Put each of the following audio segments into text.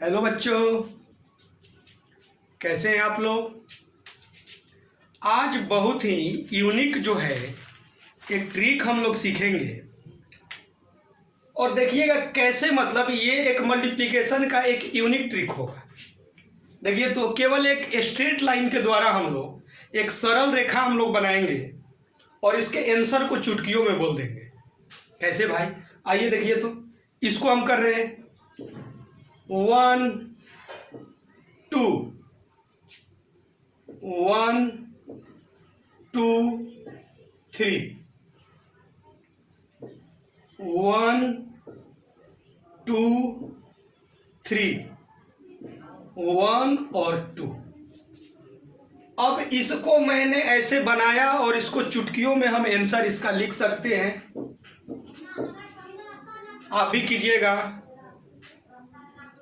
Hello बच्चों, कैसे हैं आप लोग। आज बहुत ही यूनिक जो है एक ट्रिक हम लोग सीखेंगे और देखिएगा कैसे, मतलब ये एक मल्टीप्लिकेशन का एक यूनिक ट्रिक होगा। देखिए, तो केवल एक स्ट्रेट लाइन के द्वारा हम लोग एक सरल रेखा हम लोग बनाएंगे और इसके आंसर को चुटकियों में बोल देंगे। कैसे भाई, आइए देखिए। तो इसको हम कर रहे हैं 1 2 1 2 3 1 2 3 1 और 2। अब इसको मैंने ऐसे बनाया और इसको चुटकियों में हम आंसर इसका लिख सकते हैं। आप भी कीजिएगा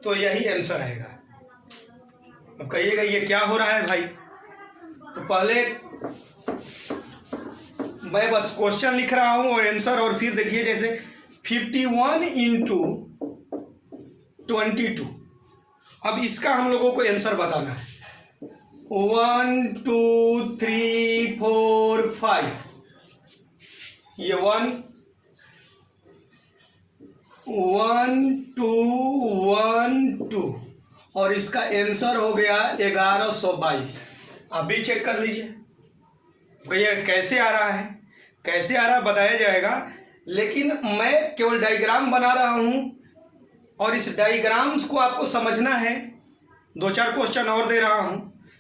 तो यही आंसर आएगा। अब कहिएगा ये क्या हो रहा है भाई। तो पहले मैं बस क्वेश्चन लिख रहा हूं और आंसर, और फिर देखिए जैसे 51 इंटू 22। अब इसका हम लोगों को आंसर बताना है। 1 2 3 4 5, ये 1 2 1 2 और इसका आंसर हो गया 1122। आप भी चेक कर लीजिए भैया कैसे आ रहा है। कैसे आ रहा है बताया जाएगा, लेकिन मैं केवल डायग्राम बना रहा हूं और इस डायग्राम्स को आपको समझना है। 2-4 क्वेश्चन और दे रहा हूं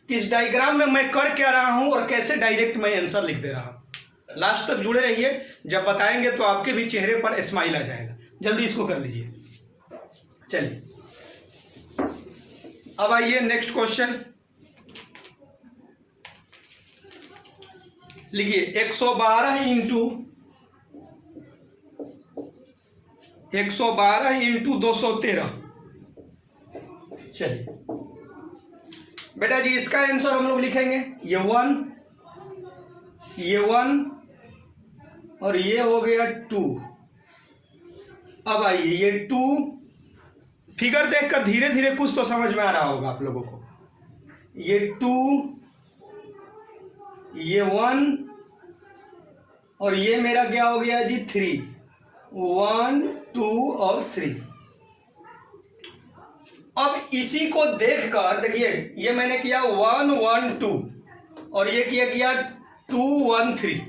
कि इस डायग्राम में मैं कर क्या रहा हूं और कैसे डायरेक्ट मैं आंसर लिख दे रहा हूं। लास्ट तक जुड़े रहिए, जब बताएंगे तो आपके भी चेहरे पर स्माइल आ जाएगा। जल्दी इसको कर लीजिए। चलिए अब आइए नेक्स्ट क्वेश्चन लिखिए। 112 इंटू 213। चलिए बेटा जी, इसका आंसर हम लोग लिखेंगे ये 1 और ये हो गया 2। अब आइए ये 2, फिगर देखकर धीरे धीरे कुछ तो समझ में आ रहा होगा आप लोगों को। ये 2, ये 1 और ये मेरा क्या हो गया जी 3। 1 2 और 3। अब इसी को देखकर देखिए, ये मैंने किया 1 1 2 और ये किया 2 1 3।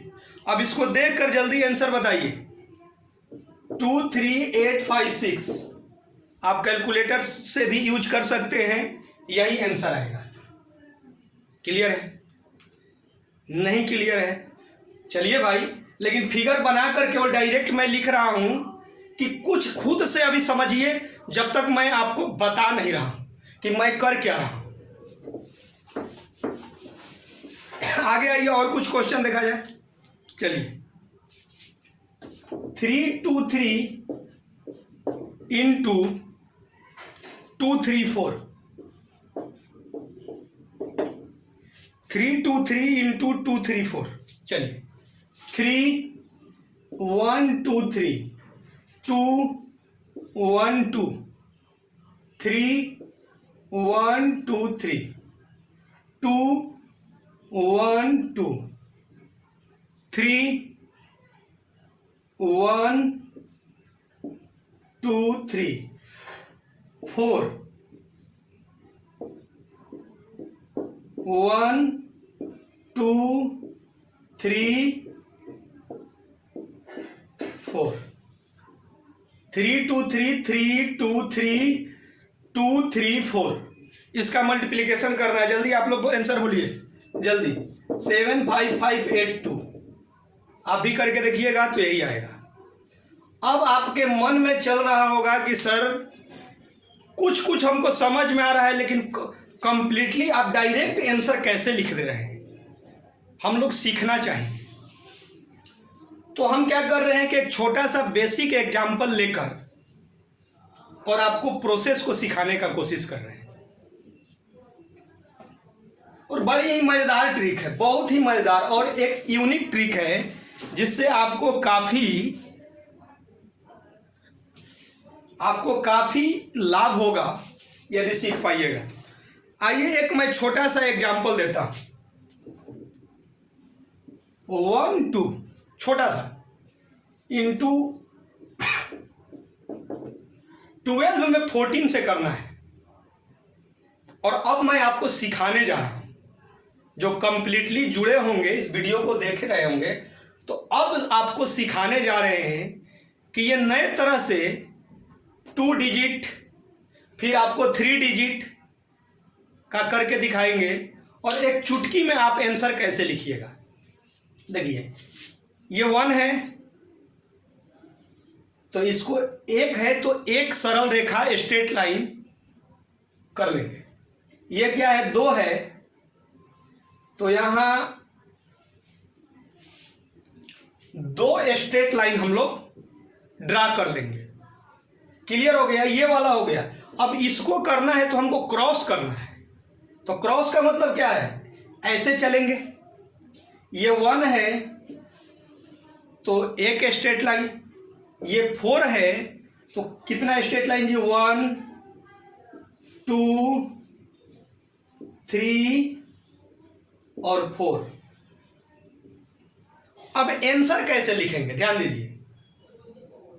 अब इसको देखकर जल्दी आंसर बताइए। 2 3 8 5 6। आप कैलकुलेटर से भी यूज कर सकते हैं, यही आंसर आएगा। क्लियर है? नहीं क्लियर है? चलिए भाई, लेकिन फिगर बनाकर केवल डायरेक्ट मैं लिख रहा हूं कि कुछ खुद से अभी समझिए, जब तक मैं आपको बता नहीं रहा हूं कि मैं कर क्या रहा हूं। आगे आइए और कुछ क्वेश्चन देखा जाए। चलिए 3 2 3 इंटू 2 3 4। 3 2 3 इंटू 2 3 4। चलिए 3 1 2 3 2 1 2 3 1 2 3 2 1 2 3 1 2 3 4 1 2 3 4। 3 2 3 3 2 3 2 3 4। इसका मल्टीप्लिकेशन करना है। जल्दी आप लोग आंसर बोलिए जल्दी। 7 5 5 8 2। आप भी करके देखिएगा तो यही आएगा। अब आपके मन में चल रहा होगा कि सर कुछ कुछ हमको समझ में आ रहा है, लेकिन कंप्लीटली आप डायरेक्ट आंसर कैसे लिख दे रहे हैं। हम लोग सीखना चाहिए। तो हम क्या कर रहे हैं कि एक छोटा सा बेसिक एग्जाम्पल लेकर और आपको प्रोसेस को सिखाने का कोशिश कर रहे हैं। और बड़ी ही मजेदार ट्रिक है, बहुत ही मजेदार और एक यूनिक ट्रिक है, जिससे आपको काफी लाभ होगा यदि सीख पाइएगा। आइए एक मैं छोटा सा एग्जाम्पल देता हूँ। 1 2 छोटा सा इंटू 12 में 14 से करना है। और अब मैं आपको सिखाने जा रहा हूं, जो कंप्लीटली जुड़े होंगे इस वीडियो को देख रहे होंगे, तो अब आपको सिखाने जा रहे हैं कि ये नए तरह से 2 डिजिट फिर आपको 3 डिजिट का करके दिखाएंगे और एक चुटकी में आप आंसर कैसे लिखिएगा। देखिए ये 1 है तो इसको 1 है तो एक सरल रेखा स्ट्रेट लाइन कर लेंगे। ये क्या है 2 है तो यहां 2 स्ट्रेट लाइन हम लोग ड्रा कर लेंगे। क्लियर हो गया, ये वाला हो गया। अब इसको करना है तो हमको क्रॉस करना है। तो क्रॉस का मतलब क्या है, ऐसे चलेंगे। ये 1 है तो एक स्ट्रेट लाइन, ये 4 है तो कितना स्ट्रेट लाइन जी, 1 2 3 और 4। अब आंसर कैसे लिखेंगे ध्यान दीजिए।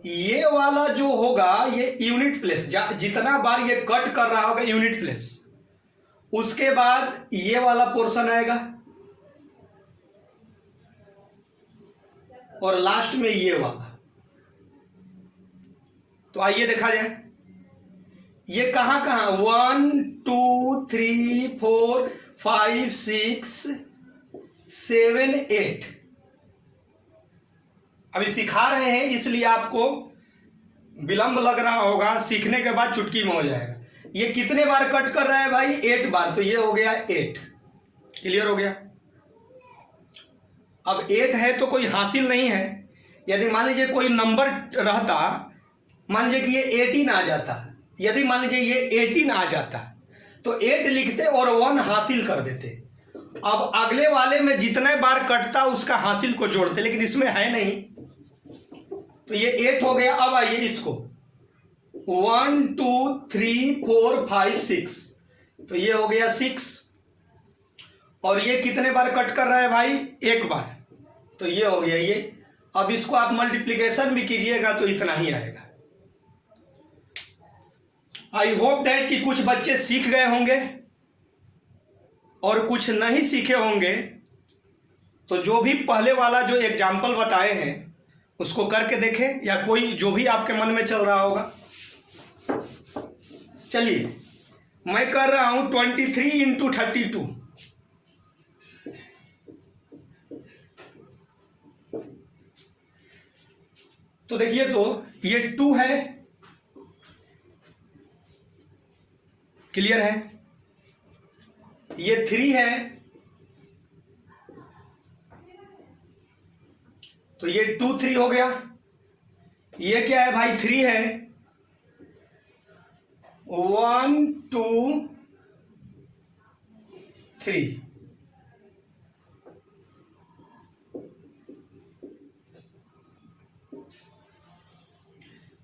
ये वाला जो होगा ये यूनिट प्लेस, जितना बार ये कट कर रहा होगा यूनिट प्लेस, उसके बाद ये वाला पोर्शन आएगा और लास्ट में ये वाला। तो आइए देखा जाए ये कहां कहां 1 2 3 4 5 6 7 8। अभी सिखा रहे हैं इसलिए आपको विलंब लग रहा होगा, सीखने के बाद चुटकी में हो जाएगा। ये कितने बार कट कर रहा है भाई, 8 बार, तो ये हो गया 8। क्लियर हो गया। अब 8 है तो कोई हासिल नहीं है। यदि मान लीजिए कोई नंबर रहता, मान लीजिए कि ये 18 आ जाता, यदि मान लीजिए ये 18 आ जाता तो 8 लिखते और 1 हासिल कर देते। अब अगले वाले में जितने बार कटता उसका हासिल को जोड़ते, लेकिन इसमें है नहीं तो ये 8 हो गया। अब आइए इसको 1 2 3 4 5 6, तो ये हो गया 6। और ये कितने बार कट कर रहा है भाई, 1 बार, तो ये हो गया ये। अब इसको आप मल्टीप्लिकेशन भी कीजिएगा तो इतना ही आएगा। आई होप डैट कि कुछ बच्चे सीख गए होंगे और कुछ नहीं सीखे होंगे। तो जो भी पहले वाला जो एग्जाम्पल बताए हैं उसको करके देखें, या कोई जो भी आपके मन में चल रहा होगा। चलिए मैं कर रहा हूं 23 इंटू 32। तो देखिए तो ये 2 है, क्लियर है। ये 3 है तो ये 2 3 हो गया। ये क्या है भाई, 3 है, 1 2 3।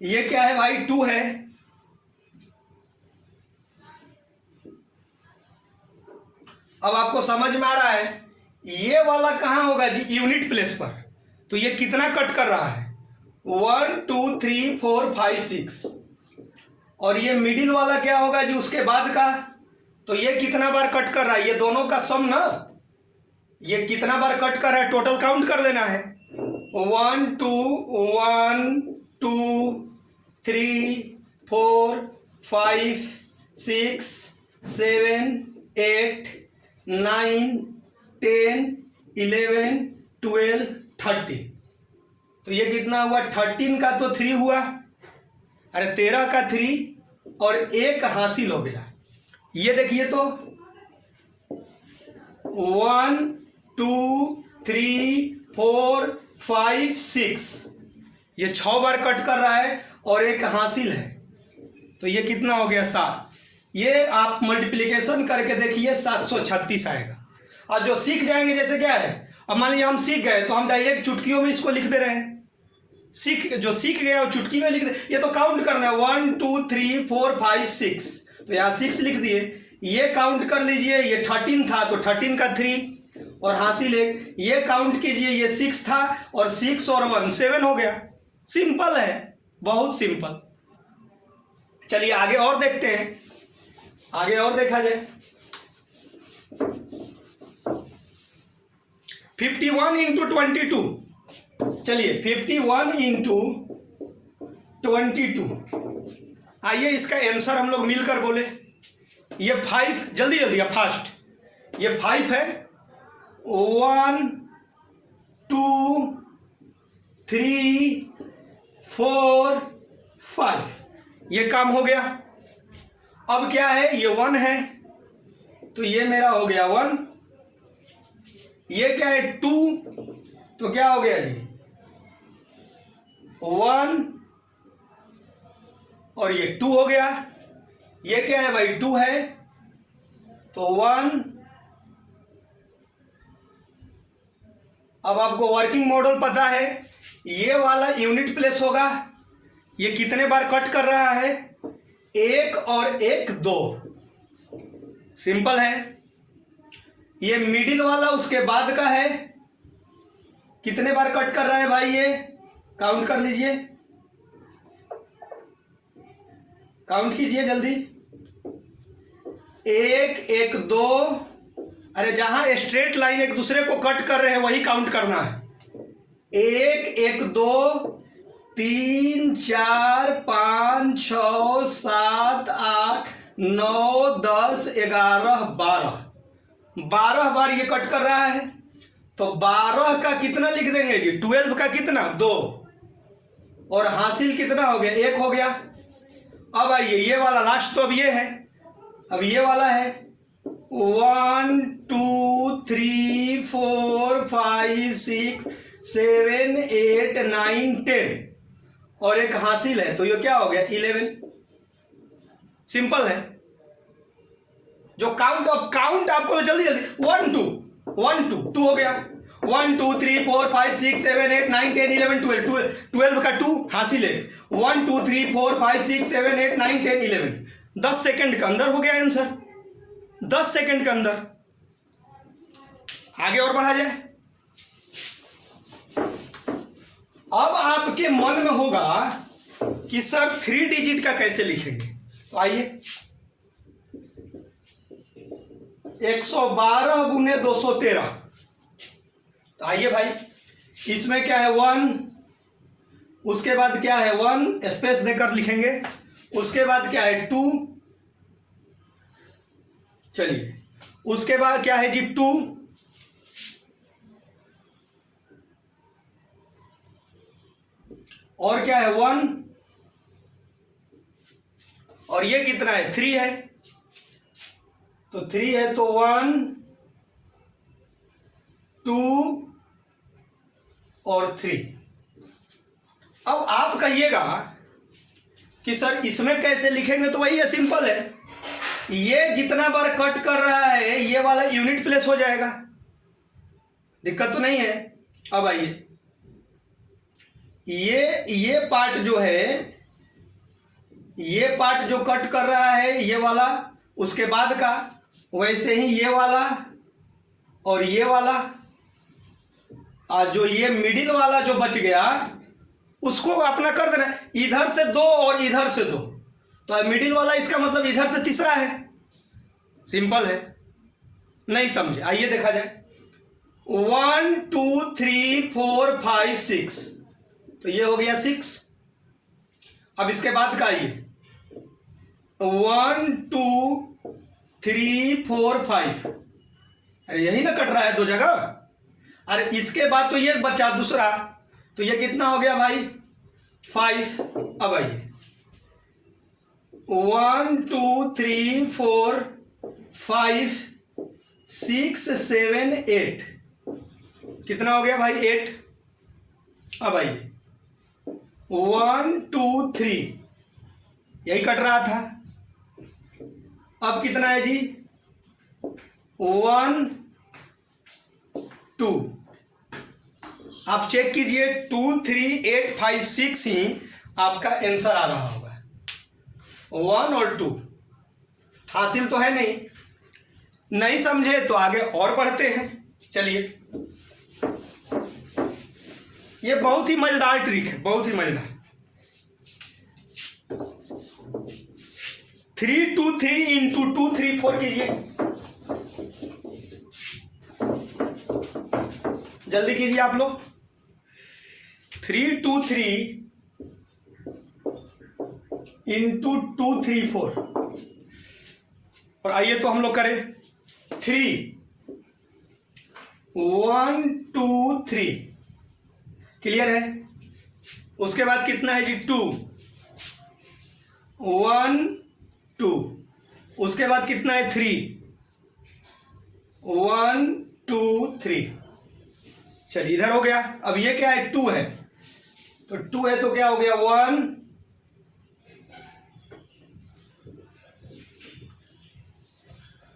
ये क्या है भाई, 2 है। अब आपको समझ में आ रहा है ये वाला कहां होगा जी, यूनिट प्लेस पर। तो ये कितना कट कर रहा है, 1 2 3 4 5 6। और ये मिडिल वाला क्या होगा जी, उसके बाद का। तो ये कितना बार कट कर रहा है, ये दोनों का सम ना, ये कितना बार कट कर रहा है टोटल काउंट कर लेना है। 1 2 1 2 3 4 5 6 7 8 9 10 11 12 13। तो ये कितना हुआ, 13 का तो 3 हुआ, अरे 13 का 3 और 1 हासिल हो गया। ये देखिए तो 1 2 3 4 5 6, ये 6 बार कट कर रहा है और 1 हासिल है। तो ये कितना हो गया, 7। ये आप मल्टीप्लिकेशन करके देखिए 736 आएगा। और जो सीख जाएंगे, जैसे क्या है, अब मान लीजिए हम सीख गए तो हम डायरेक्ट चुटकियों में इसको लिख दे रहे हैं। जो सीख गया वो चुटकी में लिख दे। ये तो काउंट करना है 1 2 3 4 5 6, तो यहाँ 6 लिख दिए। ये काउंट कर लीजिए, ये 13 था तो 13 का 3 और हासिल 1। ये काउंट कीजिए, ये 6 था और 6 और 1 7 हो गया। सिंपल है, बहुत सिंपल। चलिए आगे और देखते हैं, आगे और देखा जाए। 51 इंटू 22, चलिए 51 इंटू 22, आइए इसका आंसर हम लोग मिलकर बोले। ये 5, जल्दी जल्दी अब फास्ट, ये 5 है। 1 2 3 4 5, ये काम हो गया। अब क्या है, ये 1 है तो ये मेरा हो गया 1। ये क्या है 2, तो क्या हो गया जी 1 और ये 2 हो गया। ये क्या है भाई 2 है तो 1। अब आपको वर्किंग मॉडल पता है, ये वाला यूनिट प्लेस होगा। ये कितने बार कट कर रहा है, 1 और 1 2, सिंपल है। ये मिडिल वाला उसके बाद का है, कितने बार कट कर रहा है भाई, ये काउंट कर लीजिए, काउंट कीजिए जल्दी। 1 1 2, अरे जहां स्ट्रेट लाइन एक दूसरे को कट कर रहे हैं वही काउंट करना है। 1 1 2 3 4 5 6 7 8 9 10 11 12 बार ये कट कर रहा है। तो 12 का कितना लिख देंगे जी, 12 का कितना 2 और हासिल कितना हो गया 1 हो गया। अब आइए ये वाला लास्ट, तो अब ये है, अब ये वाला है 1 2 3 4 5 6 7 8 9 10 और एक हासिल है तो ये क्या हो गया 11। सिंपल है। जो काउंट ऑफ काउंट आपको तो जल्दी जल्दी 1 2 1 2 2 हो गया। 1 2 3 4 5 6 7 8 9 10 11 12 12 का 2 हासिल है। 1 2 3 4 5 6 7 8 9 10 11 10 सेकंड के अंदर हो गया आंसर, 10 सेकंड के अंदर। आगे और बढ़ा जाए। अब आपके मन में होगा कि सर 3 डिजिट का कैसे लिखेंगे, तो आइए 112 गुने 213, तो आइए भाई इसमें क्या है 1, उसके बाद क्या है 1 स्पेस देकर लिखेंगे, उसके बाद क्या है 2, चलिए उसके बाद क्या है जी 2, और क्या है 1, और ये कितना है 3 है, तो 3 है तो 1 2 और 3। अब आप कहिएगा कि सर इसमें कैसे लिखेंगे, तो वही है, सिंपल है। ये जितना बार कट कर रहा है ये वाला यूनिट प्लेस हो जाएगा, दिक्कत तो नहीं है। अब आइए ये पार्ट जो है, ये पार्ट जो कट कर रहा है ये वाला उसके बाद का, वैसे ही ये वाला और ये वाला, जो ये मिडिल वाला जो बच गया उसको अपना कर देना, इधर से 2 और इधर से 2, तो मिडिल वाला इसका मतलब इधर से तीसरा है। सिंपल है, नहीं समझे, आइए देखा जाए। 1 2 3 4 5 6, तो ये हो गया 6। अब इसके बाद का आइए 1 2 3 4 5, अरे यही ना कट रहा है 2 जगह। अरे इसके बाद तो ये बचा दूसरा, तो ये कितना हो गया भाई 5। अब आइए 1 2 3 4 5 6 7 8, कितना हो गया भाई 8। अब आइए 1 2 3, यही कट रहा था। अब कितना है जी 1 2, आप चेक कीजिए 2 3 8 5 6 ही आपका आंसर आ रहा होगा, 1 और 2। हासिल तो है नहीं, नहीं समझे तो आगे और बढ़ते हैं। चलिए, ये बहुत ही मजेदार ट्रिक है, बहुत ही मजेदार। 3 2 3 इंटू 2 3 4 कीजिए, जल्दी कीजिए आप लोग। 3 2 3 इंटू 2 3 4। और आइए तो हम लोग करें 3 1 2 3, क्लियर है। उसके बाद कितना है जी 2 1 2, उसके बाद कितना है 3 1 2 3। चलिए इधर हो गया। अब ये क्या है 2 है, तो 2 है तो क्या हो गया 1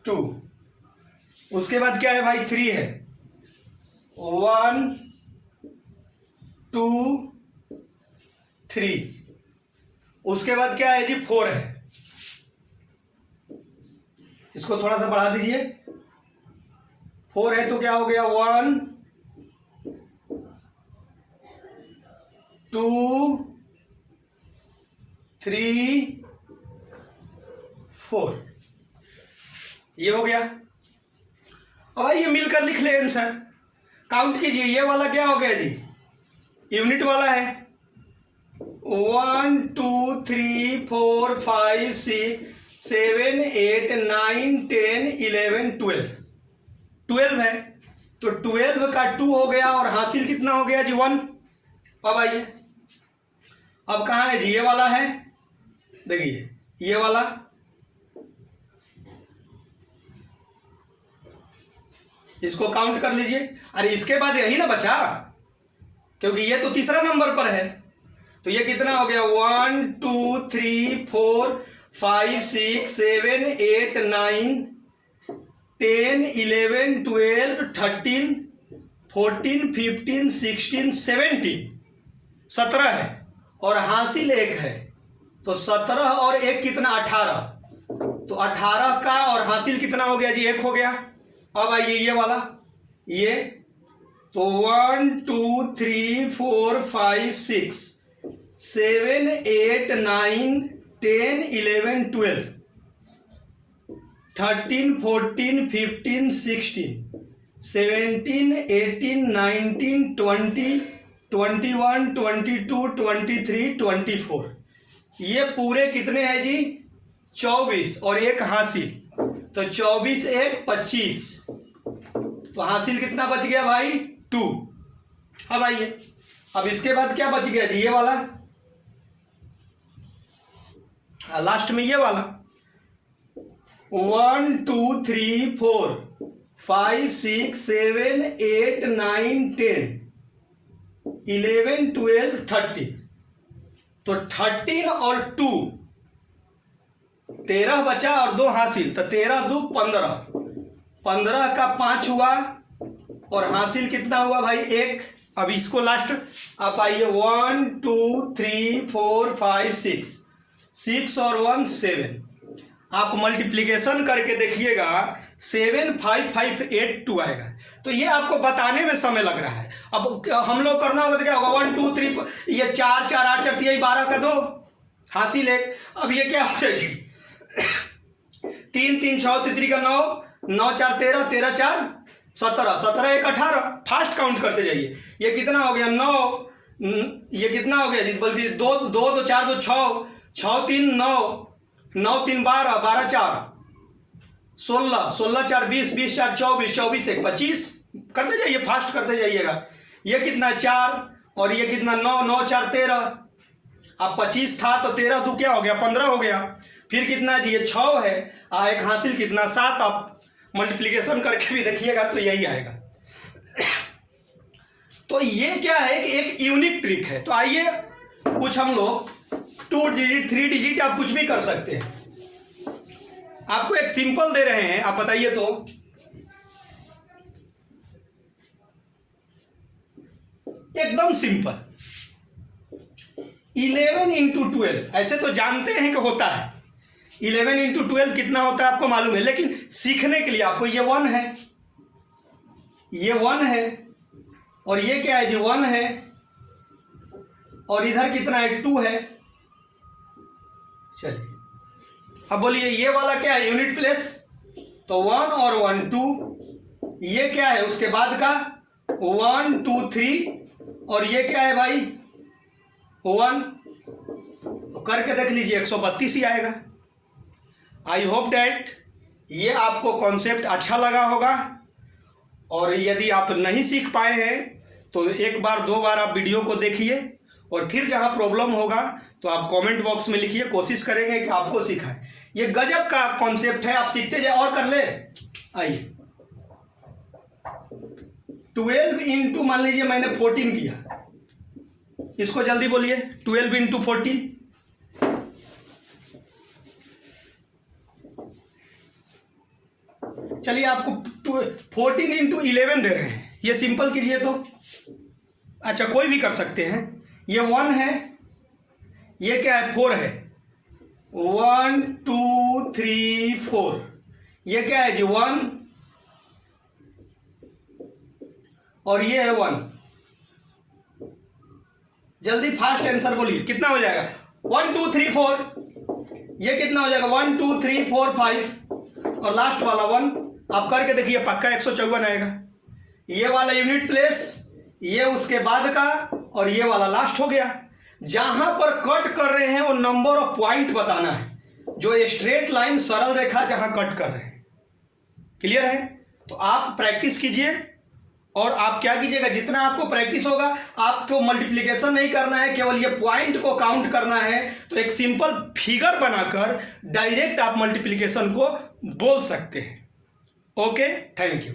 2। उसके बाद क्या है भाई 3 है 1 2 3। उसके बाद क्या है जी 4 है, इसको थोड़ा सा बढ़ा दीजिए। 4 है तो क्या हो गया 1 2 3 4, ये हो गया। अब भाई ये मिलकर लिख ले आंसर, काउंट कीजिए। ये वाला क्या हो गया जी, यूनिट वाला है। 1 2 3 4 5 6 7 8 9 10 11 12, 12 है तो 12 का 2 हो गया और हासिल कितना हो गया जी 1। अब आइए, अब कहाँ है जी, ये वाला है, देखिए ये वाला, इसको काउंट कर लीजिए। अरे इसके बाद यही ना बचा, क्योंकि ये तो तीसरा नंबर पर है। तो ये कितना हो गया 1 2 3 4 5 6 7 8 9 10 11 12 13 14 15 16 17, 17 है और हासिल 1 है। तो 17 और 1 कितना 18, तो 18 का और हासिल कितना हो गया जी 1 हो गया। अब आइए ये वाला, ये तो 1 2 3 4 5 6 7 8 9 10 11 12 13 14 15 16 17 18 19 20 21 22 23 24, ये पूरे कितने हैं जी 24 और 1 हासिल, तो 24 1 25, तो हासिल कितना बच गया भाई 2। अब आइए, अब इसके बाद क्या बच गया जी, ये वाला लास्ट में, ये वाला 1 2 3 4 5 6 7 8 9 10 11 12 13, तो 13 और 2 13 बचा और 2 हासिल, तो 13 2 15, 15 का 5 हुआ और हासिल कितना हुआ भाई 1। अब इसको लास्ट आप आइए 1 2 3 4 5 6 और 1 7, आप मल्टीप्लिकेशन करके देखिएगा 7 5 5 8 2 आएगा। तो ये आपको बताने में समय लग रहा है, अब हम लोग करना होगा तो क्या होगा 1 2 3 ये 4 4 8 4 3 12 का 2 हासिल 1। अब ये क्या हो गया जी 3 3 6 3 का 9 9 4 13 13 4 17 17 1 18, फास्ट काउंट करते जाइए। ये कितना हो गया 9, ये कितना हो गया जी, बल्कि 2 2 2 4 2 6 6 3 9 9 3 12 12 4 16 16 4 20 20 4 24 24 1 25, करते जाइए, फास्ट करते जाइएगा। ये कितना 4 और ये कितना 9 9 4 13, अब 25 था तो 13 2 क्या हो गया 15 हो गया। फिर कितना जी ये 6 है, एक हासिल कितना 7, आप मल्टीप्लिकेशन करके भी देखिएगा तो यही आएगा। तो ये क्या है कि एक यूनिक ट्रिक है। तो आइए कुछ हम लोग 2 डिजिट 3 डिजिट आप कुछ भी कर सकते हैं। आपको एक सिंपल दे रहे हैं, आप बताइए तो एकदम सिंपल 11 इंटू 12, ऐसे तो जानते हैं कि होता है, 11 इंटू 12 कितना होता है आपको मालूम है, लेकिन सीखने के लिए आपको ये 1 है, ये 1 है, और ये क्या है जी 1 है, और इधर कितना है 2 है। चलिए अब बोलिए ये वाला क्या है यूनिट प्लेस, तो 1 और 1 2, ये क्या है उसके बाद का 1 2 3, और ये क्या है भाई 1, तो करके देख लीजिए 132 ही आएगा। आई होप डैट ये आपको कॉन्सेप्ट अच्छा लगा होगा, और यदि आप नहीं सीख पाए हैं तो एक बार 2 बार आप वीडियो को देखिए, और फिर जहां प्रॉब्लम होगा तो आप कमेंट बॉक्स में लिखिए, कोशिश करेंगे कि आपको सिखाएं। ये गजब का कॉन्सेप्ट है, आप सीखते जाए और कर ले। आइए 12 इंटू मान लीजिए मैंने 14 किया, इसको जल्दी बोलिए 12 इंटू 14, चलिए आपको 14 इंटू 11 दे रहे हैं, ये सिंपल कीजिए तो, अच्छा कोई भी कर सकते हैं। ये 1 है, ये क्या है 4 है, 1 2 3 4, ये क्या है जी 1, और ये है 1। जल्दी फास्ट आंसर बोलिए कितना हो जाएगा, 1 2 3 4, ये कितना हो जाएगा 1 2 3 4 5, और लास्ट वाला 1, आप करके देखिए पक्का 154 आएगा। ये वाला यूनिट प्लेस, ये उसके बाद का, और ये वाला लास्ट हो गया। जहां पर कट कर रहे हैं वो नंबर ऑफ पॉइंट बताना है, जो स्ट्रेट लाइन सरल रेखा जहां कट कर रहे हैं। क्लियर है? तो आप प्रैक्टिस कीजिए, और आप क्या कीजिएगा, जितना आपको प्रैक्टिस होगा, आपको मल्टीप्लिकेशन नहीं करना है, केवल ये पॉइंट को काउंट करना है। तो एक सिंपल फिगर बनाकर डायरेक्ट आप मल्टीप्लिकेशन को बोल सकते हैं। Okay, thank you.